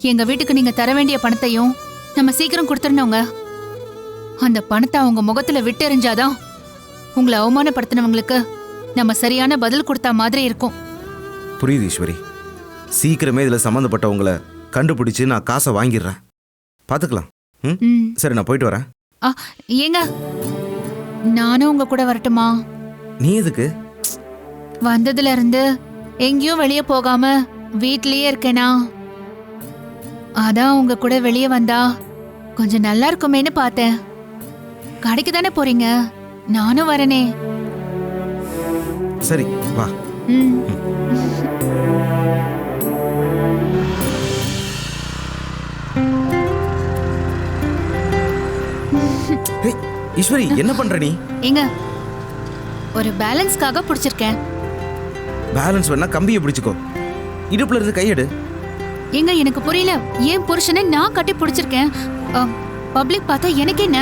எங்க வீட்டுக்கு நீங்க தர வேண்டிய பணத்தையும் நம்ம சீக்கிரம் கொடுத்துடணுங்க. அந்த பணத்தை அவங்க முகத்துல விட்டு எறிஞ்சாதான் உங்களை அவமானப்படுத்தினவங்களுக்கு நம்ம சரியான பதில் கொடுத்தா மாதிரி இருக்கும். புரியுது ஈஸ்வரி. சீக்கிரமே இதுல சம்மந்தப்பட்டவங்களை கண்டுபிடிச்சு நான் காசை வாங்கிடுறேன். பாத்துக்கலாம். சரி, நான் போயிட்டு வரேன். ஏங்க, நானும் உங்க கூட வரட்டுமா? நீ எதுக்கு? வந்ததுல இருந்து எங்கேயும் வெளியே போகாம வீட்லயே இருக்கேனா, அதான் உங்க கூட வெளியே வந்தா கொஞ்சம் நல்லா இருக்குமேன்னு பார்த்தேன். கடைக்கு தானே போறீங்க, நானும் வரனே. சரி, வா. ஈஸ்வரி, என்ன பண்ற நீ? எங்க ஒரு பேலன்ஸ்க்காக பிடிச்சிருக்கேன். பேலன்ஸ் வேணா கம்பியை பிடிச்சுக்கோ, இடுப்புல இருந்து கையெடு. எங்க எனக்கு புரியல, ஏன் புருஷனை நான் கட்டி பிடிச்சிருக்கேன், பப்ளிக் பார்த்தா எனக்கு என்ன?